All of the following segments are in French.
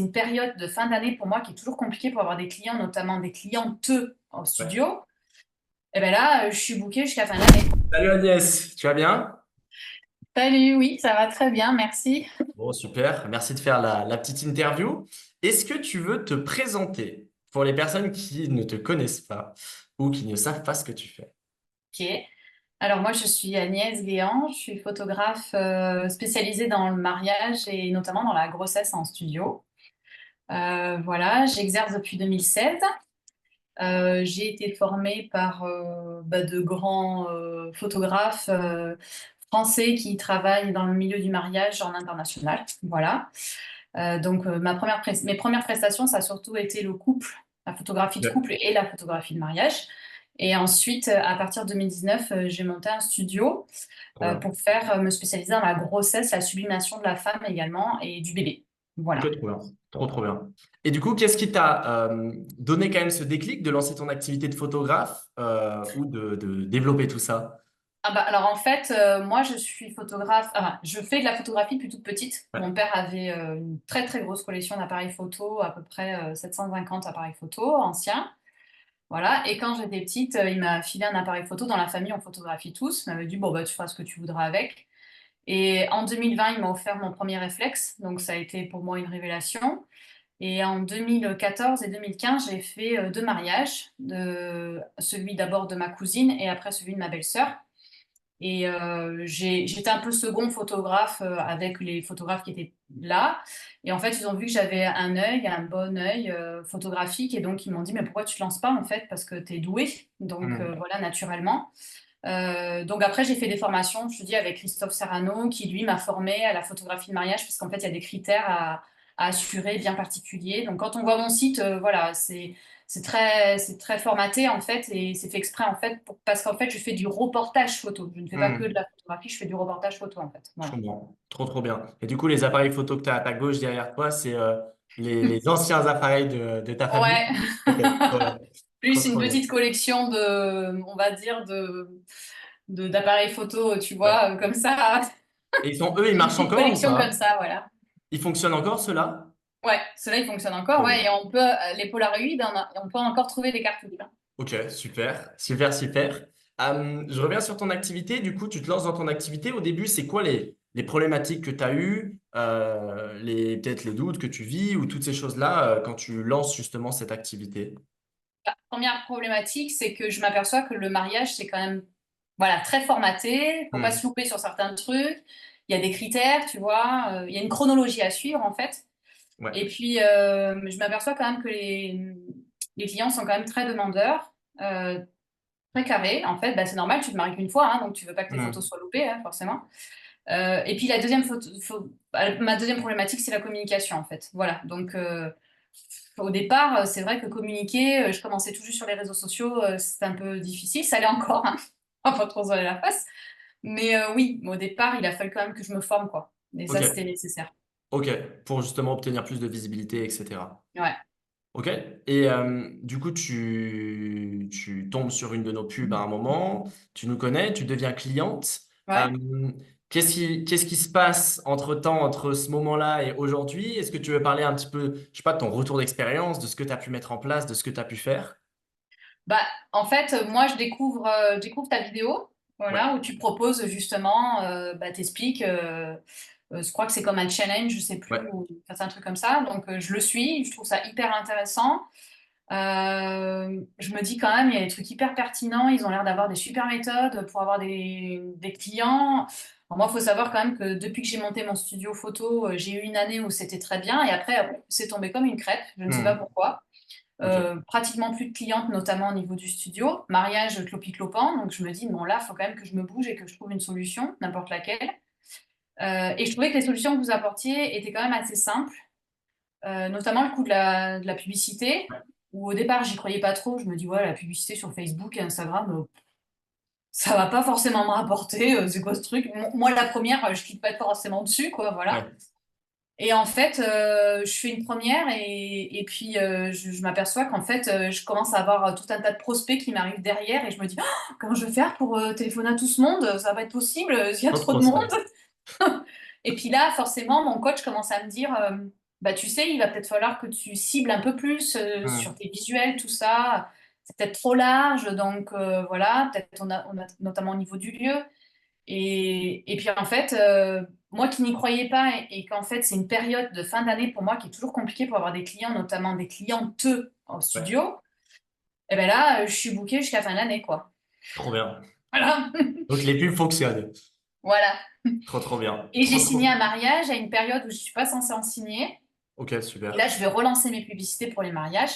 Une période de fin d'année pour moi qui est toujours compliquée pour avoir des clients, notamment des clientes en Ouais. studio. Et ben là, je suis bookée jusqu'à fin d'année. Salut Agnès, tu vas bien? Salut, oui, ça va très bien, merci. Bon, super. Merci de faire la petite interview. Est-ce que tu veux te présenter pour les personnes qui ne te connaissent pas ou qui ne savent pas ce que tu fais? Ok. Alors moi, je suis Agnès Guéant, je suis photographe spécialisée dans le mariage et notamment dans la grossesse en studio. Voilà, j'exerce depuis 2016. J'ai été formée par de grands photographes français qui travaillent dans le milieu du mariage en international. Voilà. Mes premières prestations, ça a surtout été le couple, la photographie de Ouais. couple et la photographie de mariage. Et ensuite, à partir de 2019, j'ai monté un studio Trop bien. pour me spécialiser dans la grossesse, la sublimation de la femme également et du bébé. Ok, Voilà. trop bien. Trop, trop bien. Et du coup, qu'est-ce qui t'a donné quand même ce déclic de lancer ton activité de photographe ou de développer tout ça? Ah bah, alors en fait, moi je suis photographe, enfin, je fais de la photographie depuis toute petite. Ouais. Mon père avait une très très grosse collection d'appareils photo, à peu près 750 appareils photo anciens. Voilà. Et quand j'étais petite, il m'a filé un appareil photo. Dans la famille, on photographie tous. Il m'avait dit, bon, bah, tu feras ce que tu voudras avec. Et en 2020, il m'a offert mon premier réflexe. Donc ça a été pour moi une révélation. Et en 2014 et 2015, j'ai fait deux mariages. Celui d'abord de ma cousine et après celui de ma belle-sœur. Et j'étais un peu second photographe avec les photographes qui étaient là. Et en fait, ils ont vu que j'avais un œil, un bon œil photographique. Et donc, ils m'ont dit, mais pourquoi tu te lances pas en fait? Parce que tu es doué. Donc, Hmm. voilà, naturellement. Donc après, j'ai fait des formations, je te dis, avec Christophe Serrano, qui lui m'a formé à la photographie de mariage, parce qu'en fait, il y a des critères à assurer bien particuliers. Donc quand on voit mon site, voilà, c'est très formaté en fait, et c'est fait exprès en fait, parce qu'en fait, je fais du reportage photo. Je ne fais pas que de Hmm. la photographie, je fais du reportage photo en fait. Je Voilà. comprends. Trop, trop bien. Et du coup, les appareils photo que tu as à ta gauche derrière toi, c'est les anciens appareils de ta famille? Ouais. Ok, trop bien. Trop, Plus une trop bien. petite collection on va dire, d'appareils photo, tu Ouais. vois, comme ça. Et eux, ils Une marchent petite encore ou collection comme pas? ça, voilà. Ils fonctionnent encore, ceux-là? Ouais, cela il fonctionne encore, Trop ouais, bien. et on peut, les Polaroid, on peut encore trouver des cartouches, hein. Ok, super, super, super. Je reviens sur ton activité. Du coup, tu te lances dans ton activité. Au début, c'est quoi les problématiques que tu as eues, peut-être les doutes que tu vis ou toutes ces choses-là quand tu lances justement cette activité? Première problématique, c'est que je m'aperçois que le mariage, c'est quand même, voilà, très formaté, faut pas Hmm. se louper sur certains trucs, il y a des critères, tu vois, il y a une chronologie à suivre, en fait. Ouais. Et puis, je m'aperçois quand même que les clients sont quand même très demandeurs, très carrés. En fait, bah, c'est normal, tu te maries qu'une fois, hein, donc tu veux pas que tes Hmm. photos soient loupées, hein, forcément. Et puis ma deuxième problématique, c'est la communication en fait. Voilà. Donc au départ, c'est vrai que communiquer, je commençais tout juste sur les réseaux sociaux, c'était un peu difficile. Ça l'est encore, hein. On va pas trop se voiler la face. Mais oui, au départ, il a fallu quand même que je me forme, quoi. Et ça, c'était Ok, nécessaire. ok, pour justement obtenir plus de visibilité, etc. Ouais. Ok. Et du coup, tu tombes sur une de nos pubs à un moment, tu nous connais, tu deviens cliente. Ouais. Euh, qu'est-ce qui se passe entre-temps, entre ce moment-là et aujourd'hui? Est-ce que tu veux parler un petit peu, je sais pas, de ton retour d'expérience, de ce que tu as pu mettre en place, de ce que tu as pu faire? Bah, en fait, moi, je découvre ta vidéo, Ouais. voilà, où tu proposes justement, t'expliques. Je crois que c'est comme un challenge, je sais plus, Ouais. enfin, c'est un truc comme ça. Donc, je le suis, je trouve ça hyper intéressant. Je me dis quand même, il y a des trucs hyper pertinents. Ils ont l'air d'avoir des super méthodes pour avoir des clients. Alors moi, il faut savoir quand même que depuis que j'ai monté mon studio photo, j'ai eu une année où c'était très bien et après, c'est tombé comme une crêpe. Je ne sais pas Hmm. pourquoi. Ok. Pratiquement plus de clientes, notamment au niveau du studio. Mariage clopi-clopant. Donc je me dis, bon là, il faut quand même que je me bouge et que je trouve une solution, n'importe laquelle. Et je trouvais que les solutions que vous apportiez étaient quand même assez simples. Notamment le coup de la publicité, où au départ, j'y croyais pas trop. Je me dis, ouais, la publicité sur Facebook et Instagram, ça va pas forcément me rapporter. C'est quoi ce truc? Moi, la première, je clique pas forcément dessus, quoi, voilà. Ouais. Et en fait, je fais une première et puis je m'aperçois qu'en fait, je commence à avoir tout un tas de prospects qui m'arrivent derrière et je me dis, oh, comment je vais faire pour téléphoner à tout ce monde? Ça va pas être possible, il y a Trop de trop de monde. prospect. Et puis là, forcément, mon coach commence à me dire, bah, tu sais, il va peut-être falloir que tu cibles un peu plus sur Hmm. tes visuels, tout ça. C'est peut-être trop large, donc voilà, peut-être on a notamment au niveau du lieu. Et puis en fait, moi qui n'y croyais pas et qu'en fait c'est une période de fin d'année pour moi qui est toujours compliquée pour avoir des clients, notamment des clientes en Ouais, studio, et ben là, je suis bookée jusqu'à fin d'année, quoi. trop bien. Voilà. Donc les pubs fonctionnent. Voilà. Trop, trop bien. Et j'ai Trop, signé trop. un mariage à une période où je suis pas censée en signer. Ok, Et là, super. je vais relancer mes publicités pour les mariages.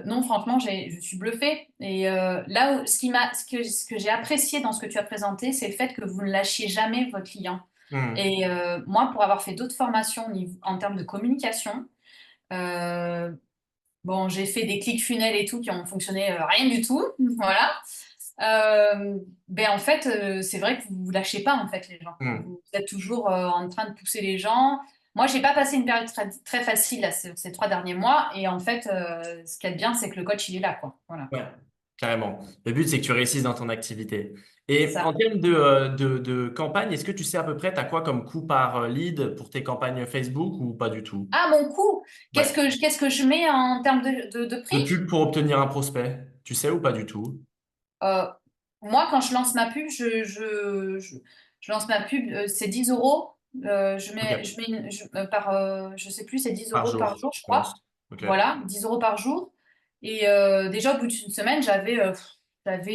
Non, franchement, je suis bluffée. Et là, ce que j'ai apprécié dans ce que tu as présenté, c'est le fait que vous ne lâchiez jamais votre client. Hmm. Et moi, pour avoir fait d'autres formations en termes de communication, euh, bon, j'ai fait des clics funnels et tout qui ont fonctionné rien du tout. Voilà. Ben en fait, c'est vrai que vous lâchez pas en fait les gens. Hmm. Vous êtes toujours en train de pousser les gens. Moi, j'ai pas passé une période très facile là, ces 3 derniers mois. Et en fait, ce qui est bien, c'est que le coach il est là, quoi. Voilà, Ouais, carrément. Le but, c'est que tu réussisses dans ton activité. c'est Et en ça. termes de campagne, est-ce que tu sais à peu près, tu as quoi comme coût par lead pour tes campagnes Facebook ou pas du tout? Ah, mon coût. Ouais. Qu'est-ce que je mets en termes de De prix? pub pour obtenir un prospect, tu sais ou pas du tout? Euh, Moi, quand je lance ma pub, je lance ma pub, c'est 10 euros. Ok, Je sais plus, c'est 10 par euros par jour, jour, je je crois. pense. Ok. Voilà, 10 euros par jour. Et déjà, au bout d'une semaine, j'avais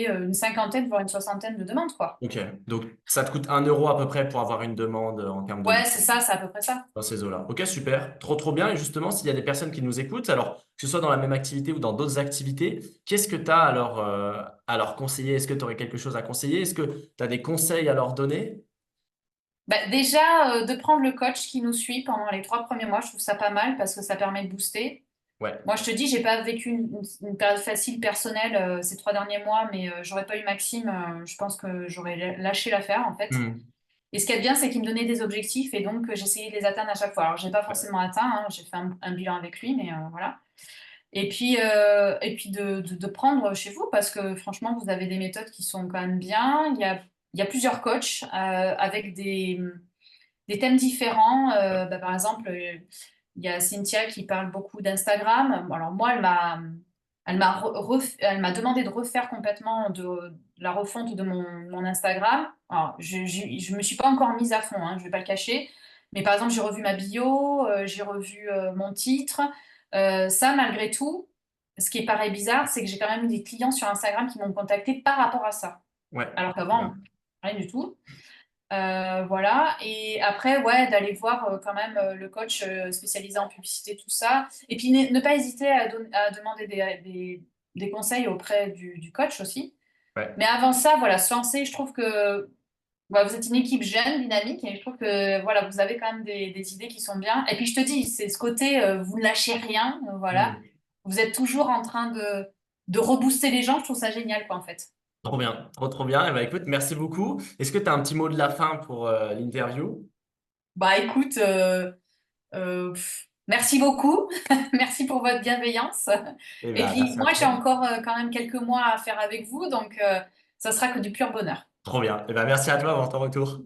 une cinquantaine, voire une soixantaine de demandes, quoi. Ok. Donc, ça te coûte 1 € à peu près pour avoir une demande en termes de Ouais, lead. c'est ça, c'est à peu près ça. Dans ces eaux-là. Ok, super. Trop, trop bien. Et justement, s'il y a des personnes qui nous écoutent, alors que ce soit dans la même activité ou dans d'autres activités, qu'est-ce que tu as à leur conseiller? Est-ce que tu aurais quelque chose à conseiller? Est-ce que tu as des conseils à leur donner? Bah, déjà, de prendre le coach qui nous suit pendant les 3 premiers mois, je trouve ça pas mal parce que ça permet de booster. Ouais. Moi, je te dis, j'ai pas vécu une période facile personnelle ces 3 derniers mois, mais j'aurais pas eu Maxime, je pense que j'aurais lâché l'affaire en fait. Hmm. Et ce qui est bien, c'est qu'il me donnait des objectifs et donc j'essayais de les atteindre à chaque fois. Alors, j'ai pas Ouais. forcément atteint, hein, j'ai fait un bilan avec lui, mais voilà. Et puis de prendre chez vous parce que franchement, vous avez des méthodes qui sont quand même bien. Il y a plusieurs coachs avec des thèmes différents. Bah, par exemple, il y a Cynthia qui parle beaucoup d'Instagram. Alors moi, elle m'a demandé de refaire complètement de la refonte de mon Instagram. Alors, je me suis pas encore mise à fond, hein, je vais pas le cacher. Mais par exemple, j'ai revu ma bio, j'ai revu mon titre. Ça, malgré tout, ce qui paraît bizarre, c'est que j'ai quand même eu des clients sur Instagram qui m'ont contacté par rapport à ça. Ouais. Alors Ouais. qu'avant, rien du tout. Voilà. Et après, ouais, d'aller voir quand même le coach spécialisé en publicité, tout ça. Et puis ne pas hésiter à demander des conseils auprès du coach aussi. Ouais. Mais avant ça, voilà, se lancer, je trouve que bah, vous êtes une équipe jeune, dynamique, et je trouve que voilà, vous avez quand même des idées qui sont bien. Et puis je te dis, c'est ce côté, vous ne lâchez rien, voilà. Hmm. Vous êtes toujours en train de rebooster les gens, je trouve ça génial, quoi, en fait. Trop bien. Trop, trop bien. Eh ben, écoute, merci beaucoup. Est-ce que tu as un petit mot de la fin pour l'interview? Bah écoute, merci beaucoup. Merci pour votre bienveillance. Eh Et ben, puis, merci à moi, j'ai toi. encore quand même quelques mois à faire avec vous, donc ça sera que du pur bonheur. Trop bien. Eh ben, merci à toi pour ton retour.